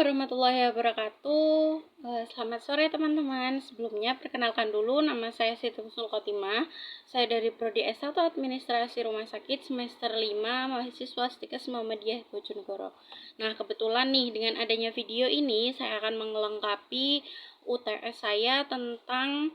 Warahmatullahi wabarakatuh. Selamat sore teman-teman. Sebelumnya perkenalkan dulu, nama saya Siti Husnul Khotimah. Saya dari Prodi S1 Administrasi Rumah Sakit semester 5, mahasiswa Stikes Muhammadiyah Bojonegoro. Nah, kebetulan nih dengan adanya video ini saya akan melengkapi UTS saya tentang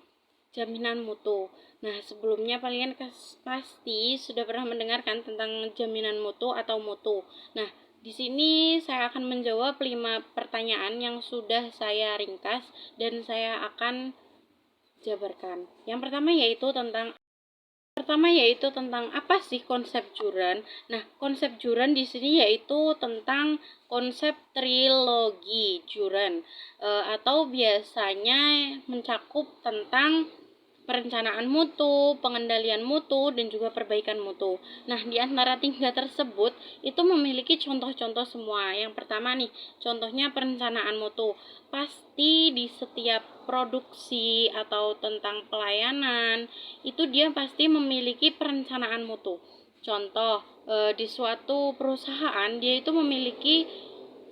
jaminan mutu. Nah, sebelumnya kalian pasti sudah pernah mendengarkan tentang jaminan mutu atau mutu. Nah, di sini saya akan menjawab 5 pertanyaan yang sudah saya ringkas dan saya akan jabarkan. Yang pertama yaitu tentang apa sih konsep juran. Nah, konsep juran di sini yaitu tentang konsep trilogi juran atau biasanya mencakup tentang perencanaan mutu, pengendalian mutu, dan juga perbaikan mutu. Nah, di antara 3 tersebut itu memiliki contoh-contoh semua. Yang pertama nih, contohnya perencanaan mutu. Pasti di setiap produksi atau tentang pelayanan, itu dia pasti memiliki perencanaan mutu. Contoh, di suatu perusahaan dia itu memiliki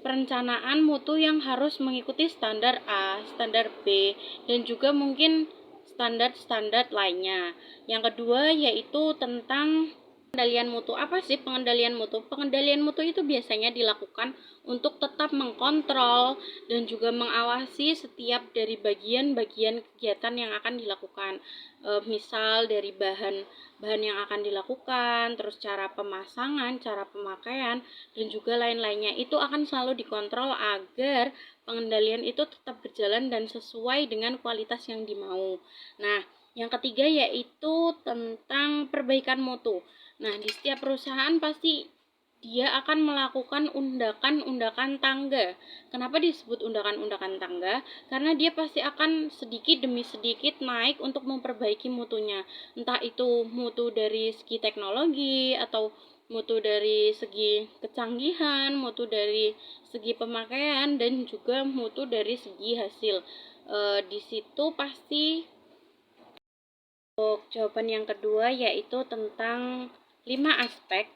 perencanaan mutu yang harus mengikuti standar A, standar B, dan juga mungkin standar-standar lainnya. Yang kedua yaitu tentang pengendalian mutu. Apa sih pengendalian mutu? Pengendalian mutu itu biasanya dilakukan untuk tetap mengkontrol dan juga mengawasi setiap dari bagian-bagian kegiatan yang akan dilakukan. Misal dari bahan yang akan dilakukan, terus cara pemasangan, cara pemakaian, dan juga lain-lainnya. Itu akan selalu dikontrol agar pengendalian itu tetap berjalan dan sesuai dengan kualitas yang dimau. Nah, yang ketiga yaitu tentang perbaikan mutu. Nah, di setiap perusahaan pasti dia akan melakukan undakan-undakan tangga. Kenapa disebut undakan-undakan tangga? Karena dia pasti akan sedikit demi sedikit naik untuk memperbaiki mutunya. Entah itu mutu dari segi teknologi atau mutu dari segi kecanggihan, mutu dari segi pemakaian, dan juga mutu dari segi hasil. Di situ pasti. Untuk jawaban yang kedua yaitu tentang 5 aspek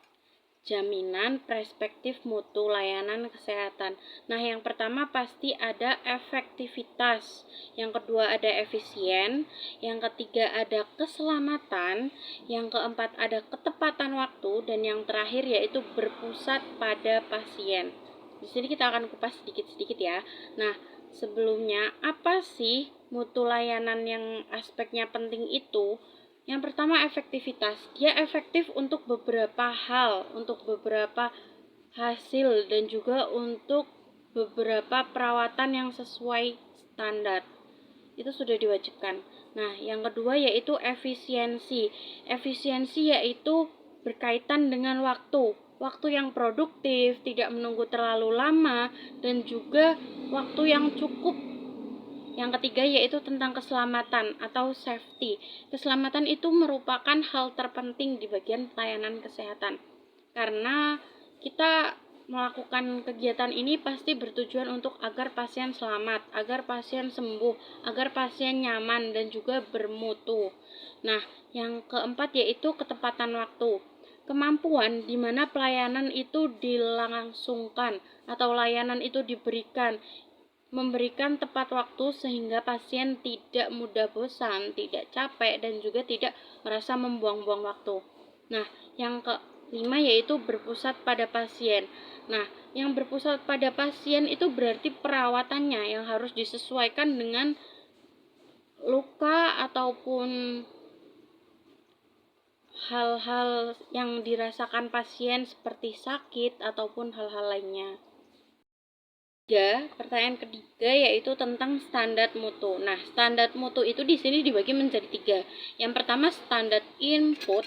jaminan perspektif mutu layanan kesehatan. Nah, yang pertama pasti ada efektivitas, yang kedua ada efisien, yang ketiga ada keselamatan, yang keempat ada ketepatan waktu, dan yang terakhir yaitu berpusat pada pasien. Di sini kita akan kupas sedikit-sedikit ya. Nah, sebelumnya apa sih mutu layanan yang aspeknya penting itu? Yang pertama efektivitas. Dia efektif untuk beberapa hal, untuk beberapa hasil, dan juga untuk beberapa perawatan yang sesuai standar. Itu sudah diwajibkan. Nah, yang kedua yaitu efisiensi. Efisiensi yaitu berkaitan dengan waktu. Waktu yang produktif, tidak menunggu terlalu lama, dan juga waktu yang cukup. Yang ketiga yaitu tentang keselamatan atau safety. Keselamatan itu merupakan hal terpenting di bagian pelayanan kesehatan. Karena kita melakukan kegiatan ini pasti bertujuan untuk agar pasien selamat, agar pasien sembuh, agar pasien nyaman dan juga bermutu. Nah, yang keempat yaitu ketepatan waktu. Kemampuan di mana pelayanan itu dilangsungkan atau layanan itu diberikan, memberikan tepat waktu sehingga pasien tidak mudah bosan, tidak capek, dan juga tidak merasa membuang-buang waktu. Nah, yang kelima yaitu berpusat pada pasien. Nah, yang berpusat pada pasien itu berarti perawatannya yang harus disesuaikan dengan luka ataupun hal-hal yang dirasakan pasien seperti sakit ataupun hal-hal lainnya. Pertanyaan ketiga yaitu tentang standar mutu. Nah, standar mutu itu di sini dibagi menjadi 3. Yang pertama standar input,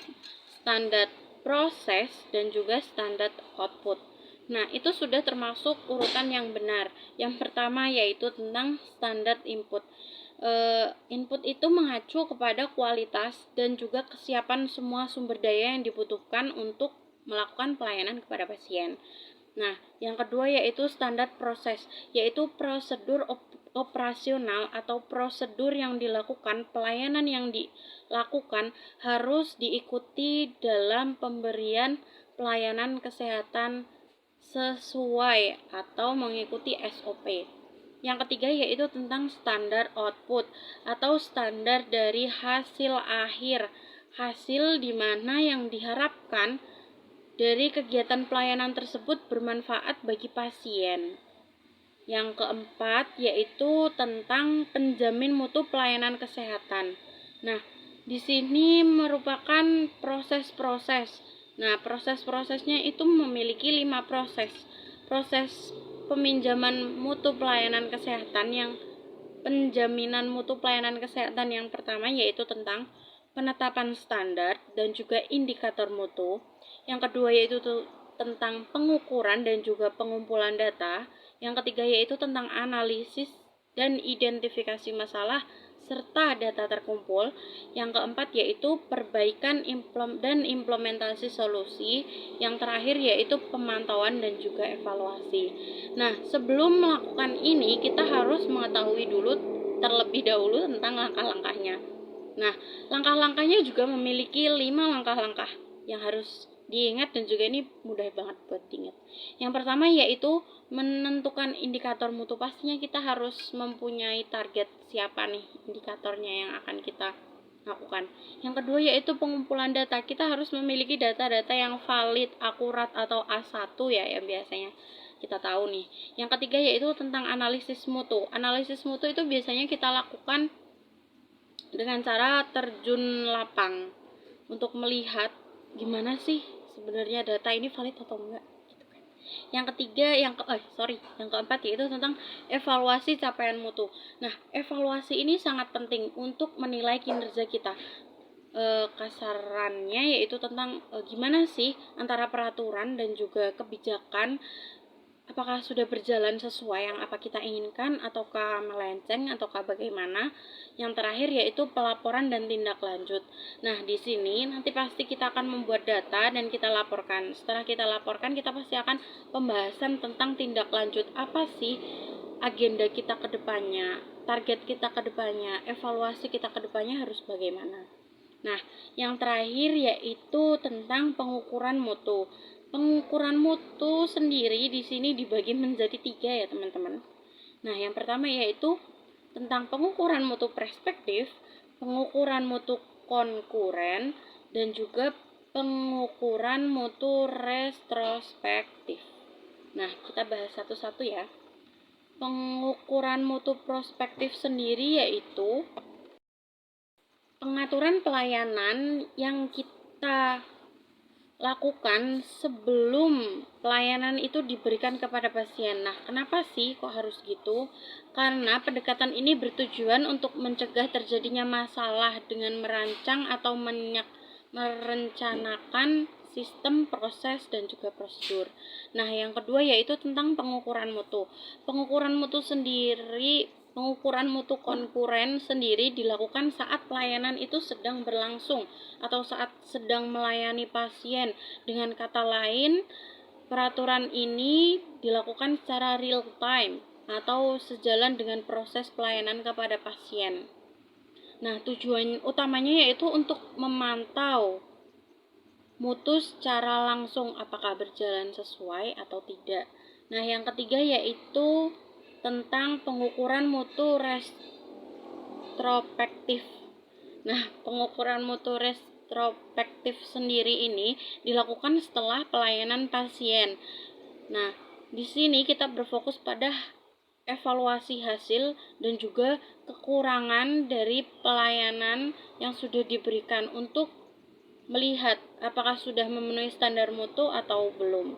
standar proses, dan juga standar output. Nah, itu sudah termasuk urutan yang benar. Yang pertama yaitu tentang standar input. Input itu mengacu kepada kualitas dan juga kesiapan semua sumber daya yang dibutuhkan untuk melakukan pelayanan kepada pasien. Nah, yang kedua yaitu standar proses, yaitu prosedur operasional atau prosedur yang dilakukan, pelayanan yang dilakukan harus diikuti dalam pemberian pelayanan kesehatan sesuai atau mengikuti SOP. Yang ketiga yaitu tentang standar output atau standar dari hasil akhir, hasil di mana yang diharapkan dari kegiatan pelayanan tersebut bermanfaat bagi pasien. Yang keempat yaitu tentang penjamin mutu pelayanan kesehatan. Nah, di sini merupakan proses-proses. Nah, proses-prosesnya itu memiliki 5 proses. Proses peminjaman mutu pelayanan kesehatan yang penjaminan mutu pelayanan kesehatan yang pertama yaitu tentang penetapan standar dan juga indikator mutu. Yang kedua yaitu tentang pengukuran dan juga pengumpulan data. Yang ketiga yaitu tentang analisis dan identifikasi masalah serta data terkumpul. Yang keempat yaitu perbaikan dan implementasi solusi. Yang terakhir yaitu pemantauan dan juga evaluasi. Nah, sebelum melakukan ini kita harus mengetahui dulu terlebih dahulu tentang langkah-langkahnya. Nah, langkah-langkahnya juga memiliki 5 langkah-langkah yang harus diingat dan juga ini mudah banget buat diingat. Yang pertama yaitu menentukan indikator mutu. Pastinya kita harus mempunyai target siapa nih indikatornya yang akan kita lakukan. Yang kedua yaitu pengumpulan data. Kita harus memiliki data-data yang valid, akurat atau A1 ya yang biasanya kita tahu nih. Yang ketiga yaitu tentang analisis mutu. Analisis mutu itu biasanya kita lakukan dengan cara terjun lapang untuk melihat gimana sih sebenarnya data ini valid atau enggak gitu kan. Yang ketiga yang keempat yaitu tentang evaluasi capaian mutu. Nah, evaluasi ini sangat penting untuk menilai kinerja kita. Kasarannya yaitu tentang gimana sih antara peraturan dan juga kebijakan, apakah sudah berjalan sesuai yang apa kita inginkan ataukah melenceng ataukah bagaimana. Yang terakhir yaitu pelaporan dan tindak lanjut. Nah, di sini nanti pasti kita akan membuat data dan kita laporkan. Setelah kita laporkan, kita pasti akan pembahasan tentang tindak lanjut. Apa sih agenda kita ke depannya, target kita ke depannya, evaluasi kita ke depannya harus bagaimana. Nah, yang terakhir yaitu tentang pengukuran mutu. Pengukuran mutu sendiri di sini dibagi menjadi 3 ya, teman-teman. Nah, yang pertama yaitu tentang pengukuran mutu perspektif, pengukuran mutu konkuren, dan juga pengukuran mutu retrospektif. Nah, kita bahas satu-satu ya. Pengukuran mutu prospektif sendiri yaitu pengaturan pelayanan yang kita lakukan sebelum pelayanan itu diberikan kepada pasien. Nah, kenapa sih kok harus gitu? Karena pendekatan ini bertujuan untuk mencegah terjadinya masalah dengan merancang atau merencanakan sistem, proses, dan juga prosedur. Nah, yang kedua yaitu tentang pengukuran mutu. Pengukuran mutu konkuren sendiri dilakukan saat pelayanan itu sedang berlangsung atau saat sedang melayani pasien. Dengan kata lain, peraturan ini dilakukan secara real time atau sejalan dengan proses pelayanan kepada pasien. Nah, tujuan utamanya yaitu untuk memantau mutu secara langsung apakah berjalan sesuai atau tidak. Nah, yang ketiga yaitu tentang pengukuran mutu retrospektif. Nah, pengukuran mutu retrospektif sendiri ini dilakukan setelah pelayanan pasien. Nah, di sini kita berfokus pada evaluasi hasil dan juga kekurangan dari pelayanan yang sudah diberikan untuk melihat apakah sudah memenuhi standar mutu atau belum.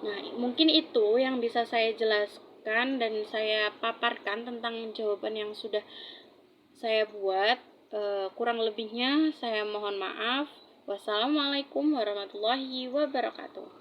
Nah, mungkin itu yang bisa saya jelaskan dan saya paparkan tentang jawaban yang sudah saya buat. Kurang lebihnya saya mohon maaf. Wassalamualaikum warahmatullahi wabarakatuh.